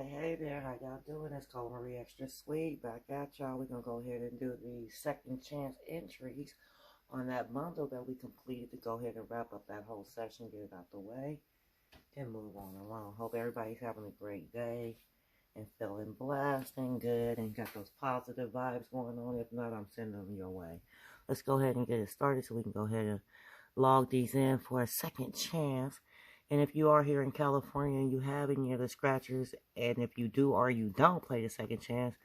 Hey there, how y'all doing? It's Call Marie Extra Sweet. Back at y'all. We're gonna go ahead and do the second chance entries on that bundle that we completed to go ahead and wrap up that whole session, get it out the way, and move on along. Hope everybody's having a great day and feeling blessed and good and got those positive vibes going on. If not, I'm sending them your way. Let's go ahead and get it started so we can go ahead and log these in for a second chance. And if you are here in California and you have any of the scratchers, and if you do or you don't play the second chance,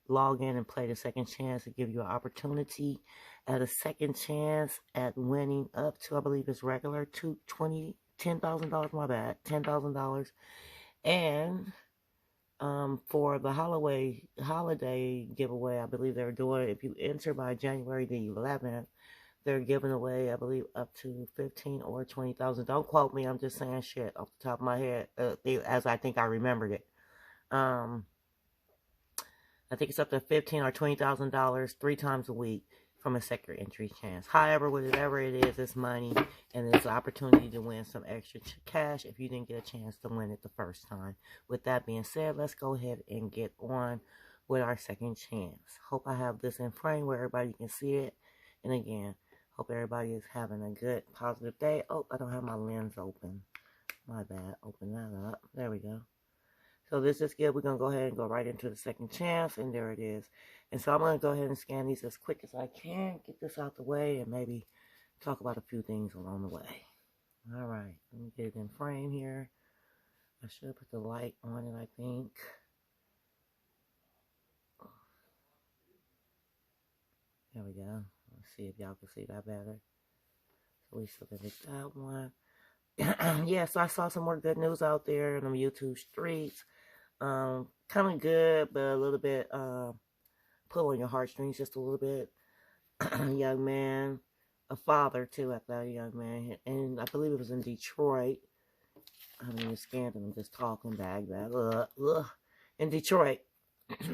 log in and play the second chance to give you an opportunity at a second chance at winning up to, I believe it's regular, $10,000, my bad, $10,000. And for the holiday giveaway, I believe they're doing, if you enter by January the 11th, they're giving away, I believe, up to 15 or 20,000. Don't quote me. I'm just saying shit off the top of my head, as I think I remembered it. I think it's up to $15 or $20,000 3 times a week from a second entry chance. However, whatever it is, it's money, and it's an opportunity to win some extra cash if you didn't get a chance to win it the first time. With that being said, let's go ahead and get on with our second chance. Hope I have this in frame where everybody can see it. And again, hope everybody is having a good, positive day. Oh, I don't have my lens open. My bad. Open that up. There we go. So this is good. We're going to go ahead and go right into the second chance. And there it is. And so I'm going to go ahead and scan these as quick as I can. Get this out the way and maybe talk about a few things along the way. All right. Let me get it in frame here. I should put the light on it, I think. There we go. Let's see if y'all can see that better. So we submitted that one. Yeah, so I saw some more good news out there in the YouTube streets. Kind of good, but a little bit pull on your heartstrings just a little bit. Young man, a father too at that young man, and I believe it was in Detroit. I haven't even scanned it. I'm just talking bag. In Detroit,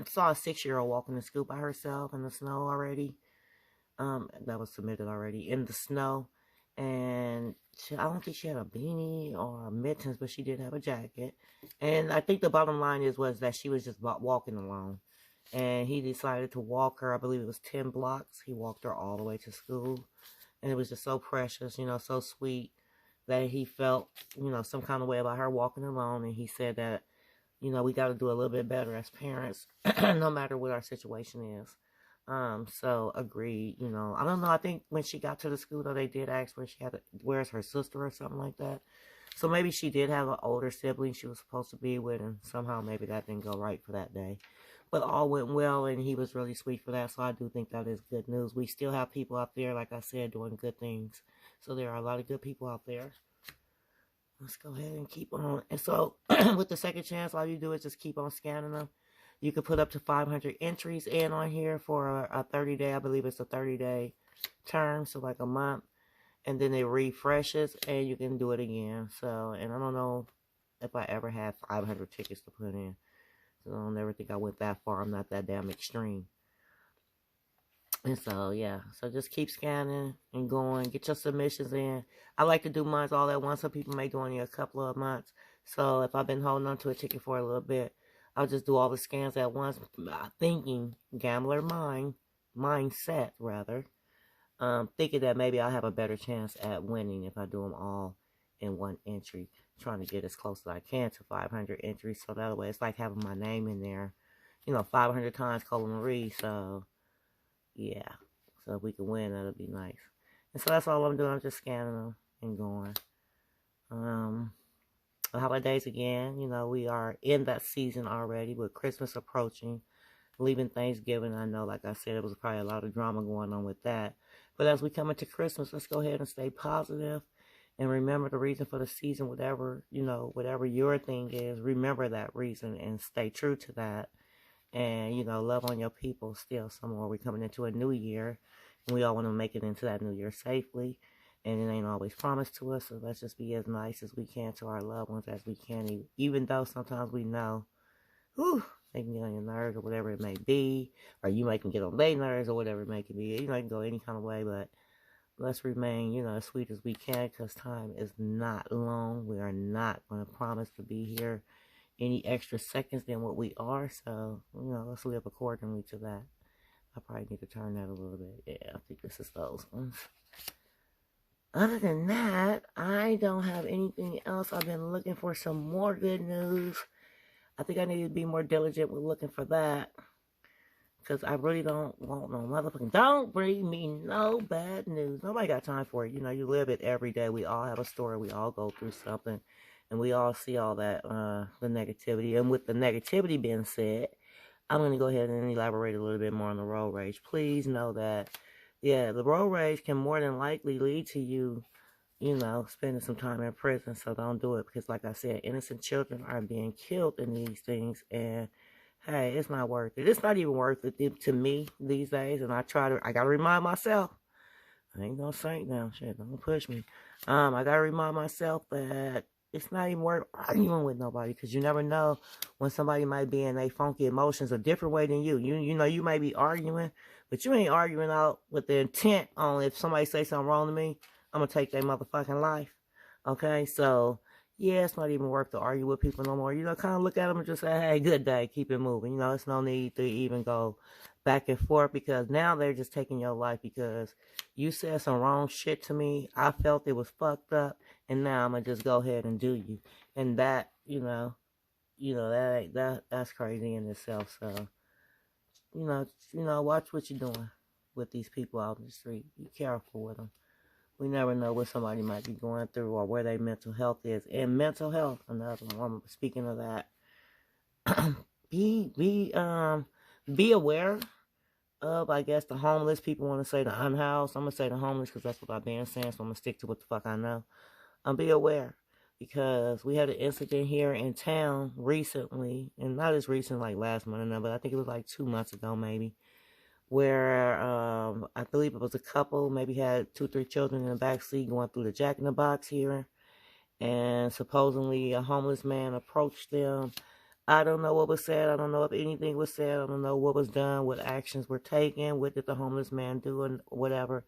saw a 6-year-old walking to school by herself in the snow already. That was submitted already in the snow, and I don't think she had a beanie or mittens, but she did have a jacket. And I think the bottom line was that she was just walking alone, and he decided to walk her. I believe it was 10 blocks. He walked her all the way to school, and it was just so precious, so sweet that he felt, some kind of way about her walking alone. And he said that, we got to do a little bit better as parents, no matter what our situation is. So agreed, I don't know. I think when she got to the school, though, they did ask where's her sister or something like that. So maybe she did have an older sibling she was supposed to be with, and somehow maybe that didn't go right for that day. But all went well, and he was really sweet for that. So I do think that is good news. We still have people out there, like I said, doing good things. So there are a lot of good people out there. Let's go ahead and keep on. And so with the second chance, all you do is just keep on scanning them. You can put up to 500 entries in on here for a 30-day. I believe it's a 30-day term, so like a month. And then it refreshes, and you can do it again. So, and I don't know if I ever had 500 tickets to put in. So I don't ever think I went that far. I'm not that damn extreme. And so, yeah. So just keep scanning and going. Get your submissions in. I like to do mine all at once. Some people may do only a couple of months. So if I've been holding on to a ticket for a little bit, I'll just do all the scans at once, thinking, gambler mindset, rather. Thinking that maybe I'll have a better chance at winning if I do them all in one entry. Trying to get as close as I can to 500 entries. So that way, it's like having my name in there, 500 times, Colin Marie. So, yeah. So if we can win, that'll be nice. And so that's all I'm doing. I'm just scanning them and going. The holidays again, we are in that season already with Christmas approaching, leaving Thanksgiving. I know, like I said, it was probably a lot of drama going on with that. But as we come into Christmas, let's go ahead and stay positive and remember the reason for the season, whatever your thing is, remember that reason and stay true to that. And, love on your people still some more. We're coming into a new year, and we all want to make it into that new year safely. And it ain't always promised to us, so let's just be as nice as we can to our loved ones as we can, even though sometimes we know, they can get on your nerves or whatever it may be, or you might can get on their nerves or whatever it may be. It can go any kind of way, but let's remain, as sweet as we can, because time is not long. We are not going to promise to be here any extra seconds than what we are. So, let's live accordingly to that. I probably need to turn that a little bit. Yeah, I think this is those ones. Other than that, I don't have anything else. I've been looking for some more good news. I think I need to be more diligent with looking for that. Because I really don't want no motherfucking... Don't bring me no bad news. Nobody got time for it. You live it every day. We all have a story. We all go through something. And we all see all that, the negativity. And with the negativity being said, I'm going to go ahead and elaborate a little bit more on the road rage. Please know that, yeah, the road rage can more than likely lead to you, spending some time in prison. So don't do it. Because like I said, innocent children are being killed in these things. And hey, it's not worth it. It's not even worth it to me these days. And I got to remind myself. I ain't gonna sink now. Shit, don't push me. I got to remind myself that it's not even worth arguing with nobody. Because you never know when somebody might be in their funky emotions a different way than you. You might be arguing, but you ain't arguing out with the intent on if somebody say something wrong to me, I'm going to take their motherfucking life. Okay, so... yeah, it's not even worth to argue with people no more. Kind of look at them and just say, hey, good day, keep it moving. It's no need to even go back and forth because now they're just taking your life because you said some wrong shit to me. I felt it was fucked up, and now I'm going to just go ahead and do you. And that, that's crazy in itself. So, watch what you're doing with these people out in the street. Be careful with them. We never know what somebody might be going through or where their mental health is. And mental health, another one. Speaking of that, be aware of, I guess, the homeless. People want to say the unhoused. I'm going to say the homeless because that's what I've been saying, so I'm going to stick to what the fuck I know. Be aware because we had an incident here in town recently, and not as recent like last month, but I think it was like 2 months ago maybe, where I believe it was a couple, maybe had 2-3 children in the back seat going through the Jack in the Box here, and supposedly a homeless man approached them. I don't know what was said. I don't know if anything was said. I don't know what was done, what actions were taken, what did the homeless man do, and whatever.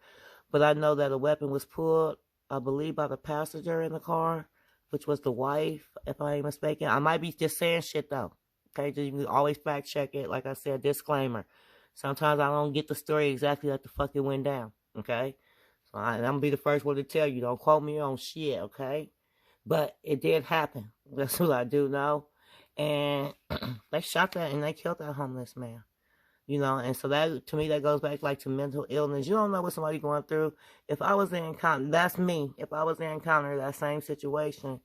But I know that a weapon was pulled, I believe, by the passenger in the car, which was the wife, if I ain't mistaken. I might be just saying shit, though. Okay, you can always fact check it. Like I said, disclaimer. Sometimes I don't get the story exactly like the fuck it went down, okay? So I'm going to be the first one to tell you. Don't quote me on shit, okay? But it did happen. That's what I do know. And they shot that and they killed that homeless man. And so that, to me, that goes back like to mental illness. You don't know what somebody's going through. If I was to encounter, that's me. If I was to encounter that same situation,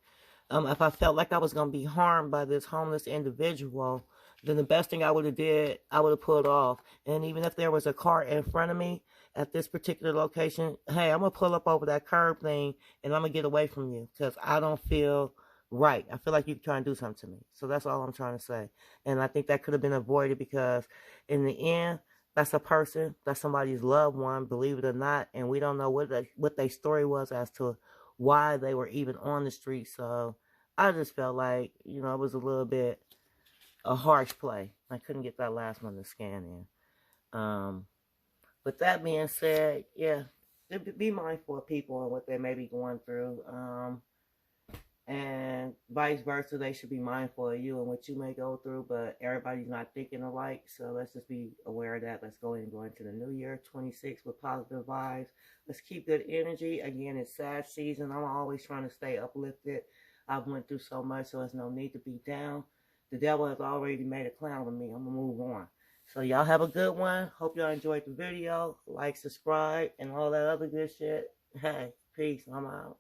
if I felt like I was going to be harmed by this homeless individual, then the best thing I would have did, I would have pulled off. And even if there was a car in front of me at this particular location, hey, I'm going to pull up over that curb thing and I'm going to get away from you because I don't feel right. I feel like you're trying to do something to me. So that's all I'm trying to say. And I think that could have been avoided because in the end, that's a person, that's somebody's loved one, believe it or not. And we don't know what their story was as to why they were even on the street. So I just felt like, it was a little bit a harsh play. I couldn't get that last one to scan in. With that being said, yeah, be mindful of people and what they may be going through. And vice versa, they should be mindful of you and what you may go through, but everybody's not thinking alike, so let's just be aware of that. Let's go ahead and go into the new year, 26, with positive vibes. Let's keep good energy. Again, it's sad season. I'm always trying to stay uplifted. I've went through so much, so there's no need to be down. The devil has already made a clown of me. I'm going to move on. So y'all have a good one. Hope y'all enjoyed the video. Like, subscribe, and all that other good shit. Hey, peace. I'm out.